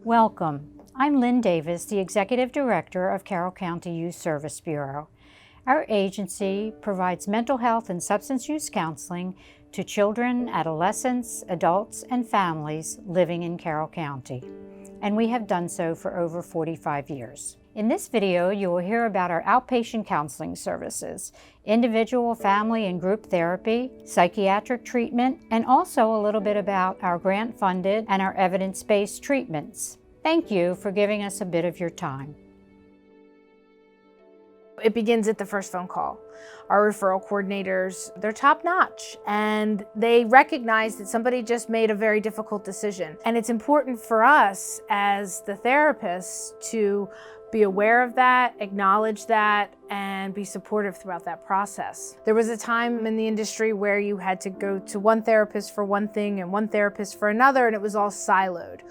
Welcome. I'm Lynn Davis, the Executive Director of Carroll County Youth Service Bureau. Our agency provides mental health and substance use counseling to children, adolescents, adults, and families living in Carroll County. And we have done so for over 45 years. In this video, you will hear about our outpatient counseling services, individual, family, and group therapy, psychiatric treatment, and also a little bit about our grant-funded and our evidence-based treatments. Thank you for giving us a bit of your time. It begins at the first phone call. Our referral coordinators, they're top-notch, and they recognize that somebody just made a very difficult decision. And it's important for us as the therapists to be aware of that, acknowledge that, and be supportive throughout that process. There was a time in the industry where you had to go to one therapist for one thing and one therapist for another, and it was all siloed.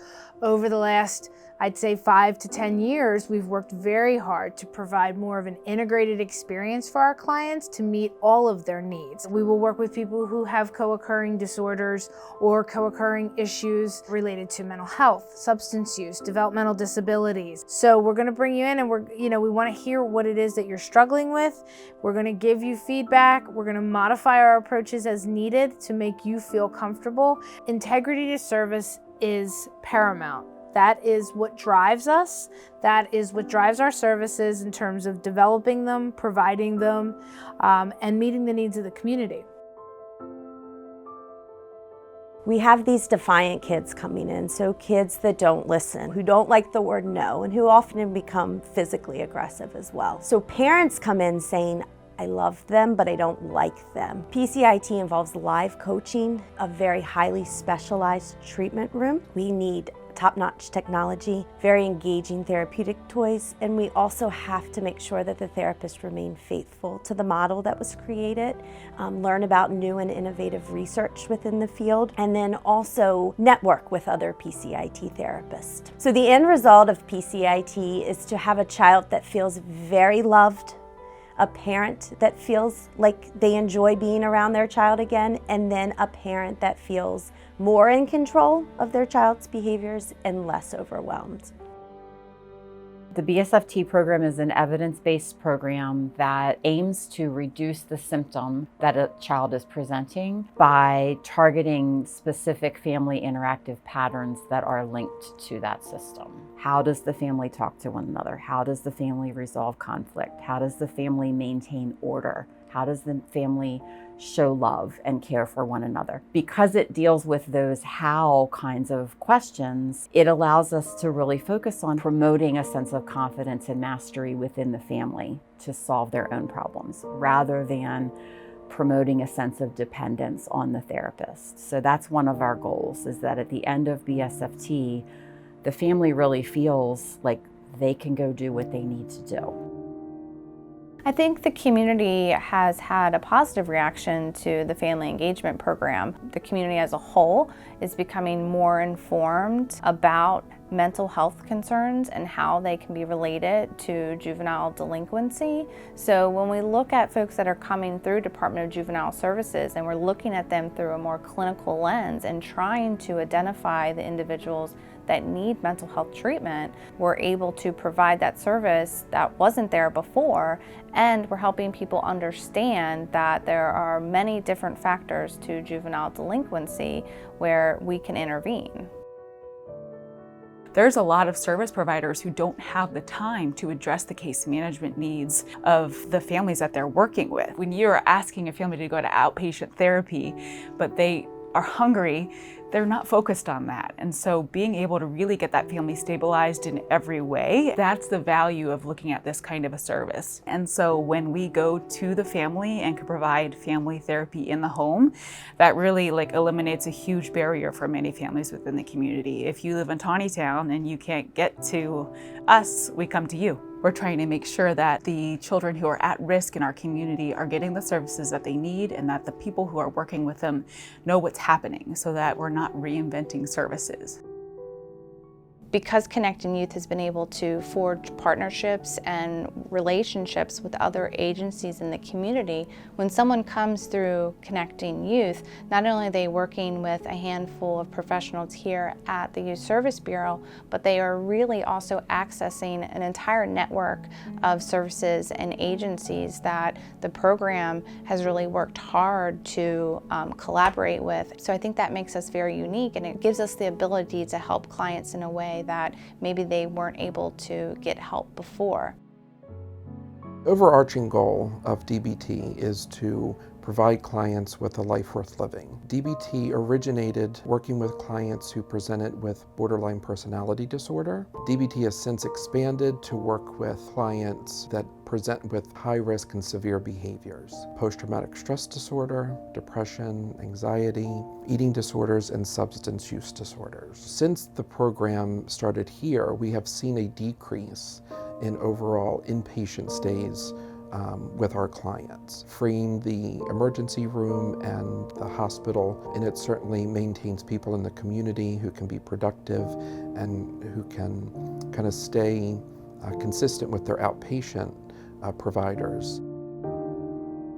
Over the last, I'd say 5 to 10 years, we've worked very hard to provide more of an integrated experience for our clients to meet all of their needs. We will work with people who have co-occurring disorders or co-occurring issues related to mental health, substance use, developmental disabilities. So we're going to bring you in and we want to hear what it is that you're struggling with. We're going to give you feedback. We're going to modify our approaches as needed to make you feel comfortable. Integrity to service is paramount. That is what drives us. That is what drives our services in terms of developing them, providing them, and meeting the needs of the community. We have these defiant kids coming in, so kids that don't listen, who don't like the word no, and who often become physically aggressive as well. So parents come in saying, I love them, but I don't like them. PCIT involves live coaching, a very highly specialized treatment room. We need top-notch technology, very engaging therapeutic toys, and we also have to make sure that the therapists remain faithful to the model that was created, learn about new and innovative research within the field, and then also network with other PCIT therapists. So the end result of PCIT is to have a child that feels very loved, a parent that feels like they enjoy being around their child again, and then a parent that feels more in control of their child's behaviors and less overwhelmed. The BSFT program is an evidence-based program that aims to reduce the symptom that a child is presenting by targeting specific family interactive patterns that are linked to that system. How does the family talk to one another? How does the family resolve conflict? How does the family maintain order? How does the family show love and care for one another? Because it deals with those how kinds of questions, it allows us to really focus on promoting a sense of confidence and mastery within the family to solve their own problems, rather than promoting a sense of dependence on the therapist. So that's one of our goals, is that at the end of BSFT, the family really feels like they can go do what they need to do. I think the community has had a positive reaction to the family engagement program. The community as a whole is becoming more informed about mental health concerns and how they can be related to juvenile delinquency. So when we look at folks that are coming through Department of Juvenile Services and we're looking at them through a more clinical lens and trying to identify the individuals that need mental health treatment, we're able to provide that service that wasn't there before, and we're helping people understand that there are many different factors to juvenile delinquency where we can intervene. There's a lot of service providers who don't have the time to address the case management needs of the families that they're working with. When you're asking a family to go to outpatient therapy, but they are hungry, they're not focused on that. And so being able to really get that family stabilized in every way, that's the value of looking at this kind of a service. And so when we go to the family and can provide family therapy in the home, that really eliminates a huge barrier for many families within the community. If you live in Tawnytown and you can't get to us, we come to you. We're trying to make sure that the children who are at risk in our community are getting the services that they need, and that the people who are working with them know what's happening, so that we're not reinventing services. Because Connecting Youth has been able to forge partnerships and relationships with other agencies in the community, when someone comes through Connecting Youth, not only are they working with a handful of professionals here at the Youth Service Bureau, but they are really also accessing an entire network of services and agencies that the program has really worked hard to collaborate with. So I think that makes us very unique, and it gives us the ability to help clients in a way that maybe they weren't able to get help before. Overarching goal of DBT is to provide clients with a life worth living. DBT originated working with clients who presented with borderline personality disorder. DBT has since expanded to work with clients that present with high risk and severe behaviors: post-traumatic stress disorder, depression, anxiety, eating disorders, and substance use disorders. Since the program started here, we have seen a decrease in overall inpatient stays with our clients, freeing the emergency room and the hospital, and it certainly maintains people in the community who can be productive and who can kind of stay consistent with their outpatient providers.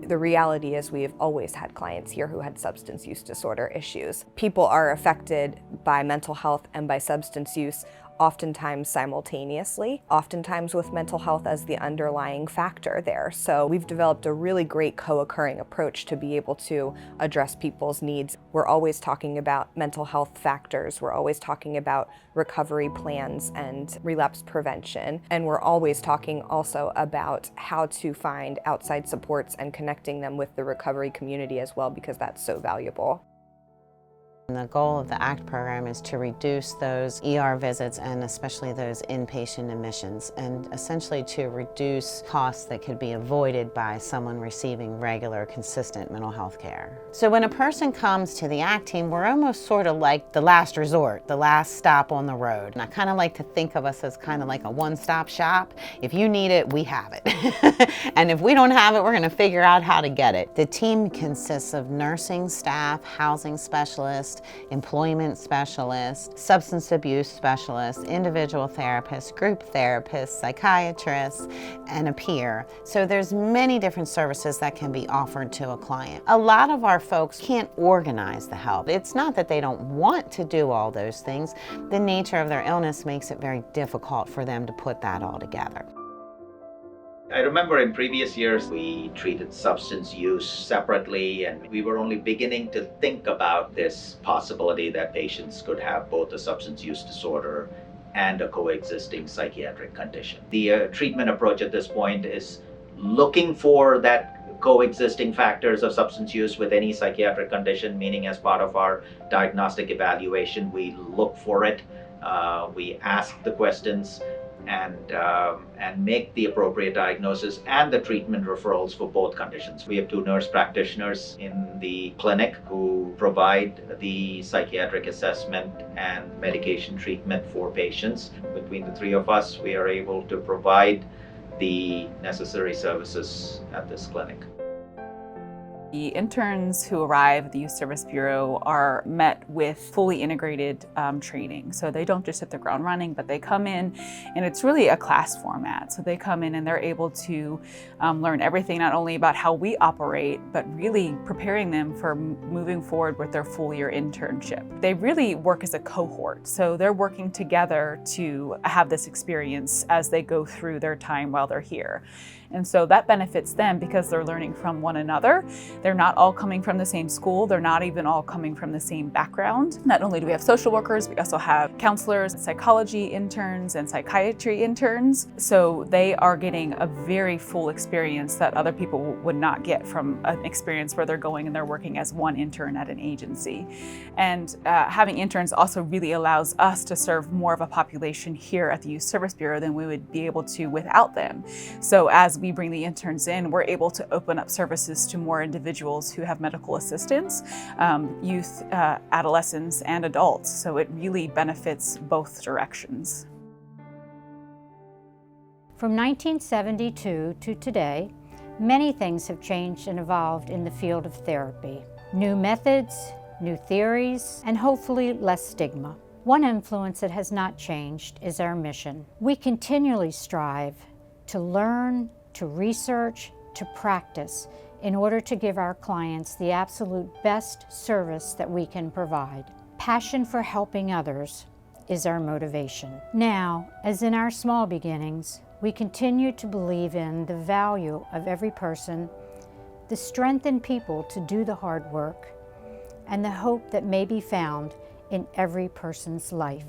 The reality is we have always had clients here who had substance use disorder issues. People are affected by mental health and by substance use oftentimes simultaneously, oftentimes with mental health as the underlying factor there. So we've developed a really great co-occurring approach to be able to address people's needs. We're always talking about mental health factors, we're always talking about recovery plans and relapse prevention, and we're always talking also about how to find outside supports and connecting them with the recovery community as well, because that's so valuable. The goal of the ACT program is to reduce those ER visits and especially those inpatient admissions, and essentially to reduce costs that could be avoided by someone receiving regular, consistent mental health care. So when a person comes to the ACT team, we're almost sort of like the last resort, the last stop on the road. And I kind of like to think of us as kind of like a one-stop shop. If you need it, we have it. And if we don't have it, we're going to figure out how to get it. The team consists of nursing staff, housing specialists, employment specialists, substance abuse specialists, individual therapists, group therapists, psychiatrists, and a peer. So there's many different services that can be offered to a client. A lot of our folks can't organize the help. It's not that they don't want to do all those things. The nature of their illness makes it very difficult for them to put that all together. I remember in previous years we treated substance use separately, and we were only beginning to think about this possibility that patients could have both a substance use disorder and a coexisting psychiatric condition. The treatment approach at this point is looking for that coexisting factors of substance use with any psychiatric condition, meaning as part of our diagnostic evaluation, we look for it, we ask the questions, and make the appropriate diagnosis and the treatment referrals for both conditions. We have 2 nurse practitioners in the clinic who provide the psychiatric assessment and medication treatment for patients. Between the 3 of us, we are able to provide the necessary services at this clinic. The interns who arrive at the Youth Service Bureau are met with fully integrated training. So they don't just hit the ground running, but they come in, and it's really a class format. So they come in and they're able to learn everything, not only about how we operate, but really preparing them for moving forward with their full-year internship. They really work as a cohort. So they're working together to have this experience as they go through their time while they're here. And so that benefits them because they're learning from one another. They're not all coming from the same school. They're not even all coming from the same background. Not only do we have social workers, we also have counselors, psychology interns, and psychiatry interns. So they are getting a very full experience that other people would not get from an experience where they're going and they're working as one intern at an agency. And having interns also really allows us to serve more of a population here at the Youth Service Bureau than we would be able to without them. So as we bring the interns in, we're able to open up services to more individuals who have medical assistance, youth, adolescents, and adults. So it really benefits both directions. From 1972 to today, many things have changed and evolved in the field of therapy. New methods, new theories, and hopefully less stigma. One influence that has not changed is our mission. We continually strive to learn, to research, to practice in order to give our clients the absolute best service that we can provide. Passion for helping others is our motivation. Now, as in our small beginnings, we continue to believe in the value of every person, the strength in people to do the hard work, and the hope that may be found in every person's life.